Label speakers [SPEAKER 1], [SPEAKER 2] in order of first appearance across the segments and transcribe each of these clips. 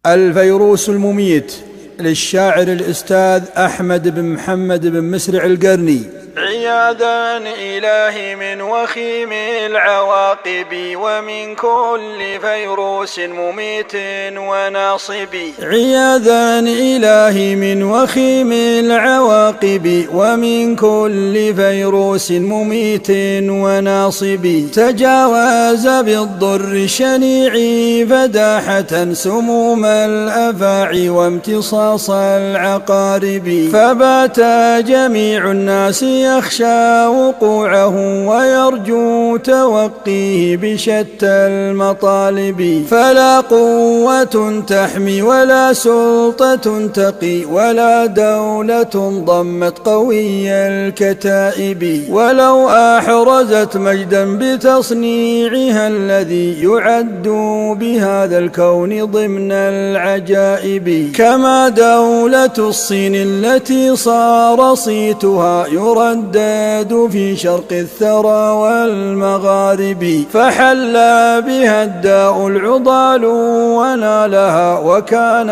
[SPEAKER 1] الفيروس المميت للشاعر الأستاذ أحمد بن محمد بن مسرع القرني.
[SPEAKER 2] عياذا إلهي من وخيم العواقب ومن كل فيروس مميت وناصب.
[SPEAKER 1] عياذا إلهي من وخيم العواقب ومن كل فيروس مميت وناصب. تجاوز بالضر الشنيع فداحة سموم الأفاعي وامتصاص العقارب. فبات جميع الناس يخشى وقوعه ويرجو توقيه بشتى المطالب. فلا قوة تحمي ولا سلطة تقي ولا دولة ضمت قوي الكتائب ولو أحرزت مجدا بتصنيعها الذي يعد بهذا الكون ضمن العجائب. كما دولة الصين التي صار صيتها يردد في شرق الثرى والمغارب. فحل بها الداء العضال ونالها وكان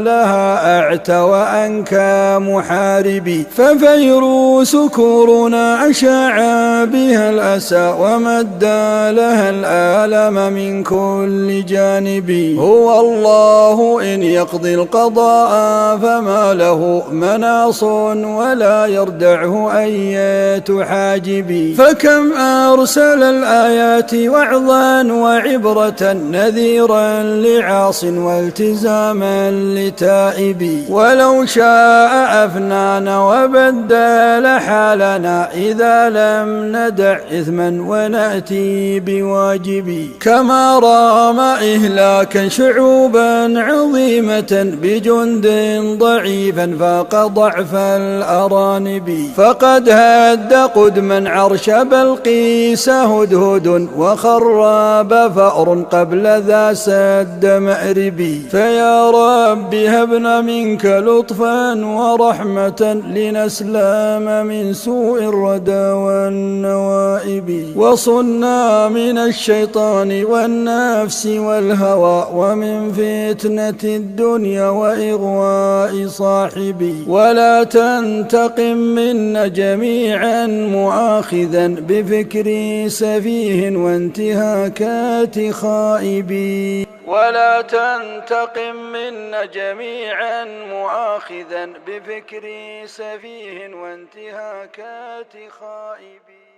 [SPEAKER 1] لها أعتى وأنكى محارب. ففيروس كورونا أشاع بها الأسى ومدى لها الآلم من كل جانب. هو الله إن يقضي القضاء فما له مناص ولا يردعه أية حاجب. فكم أرسل الآيات وعظا وعبرة نذيرا لعاص والتزاما لتائب. ولو شاء أفنانا وبدل حالنا إذا لم ندع إثما ونأتي بواجب. كما رام إهلاكا شعوبا عظيمة بجند ضعيفا فاق ضعف الأرانب. فقد هد قدما عرش بلقيس هدهد وخرب فأر قبل ذا سد مأرب. فيا رب هبنا منك لطفا ورحمة لنسلم من سوء الردى والنوائب. وصنا من الشيطان والنفس والهوى ومن فتنة الدنيا وإغواء صاحبي. ولا تنتقم منا جميعا مؤاخذا بفكر سفيه وانتهاكات خائبي. ولا تنتقم منا جميعا مؤاخذا بفكر سفيه وانتهاكات خائبي.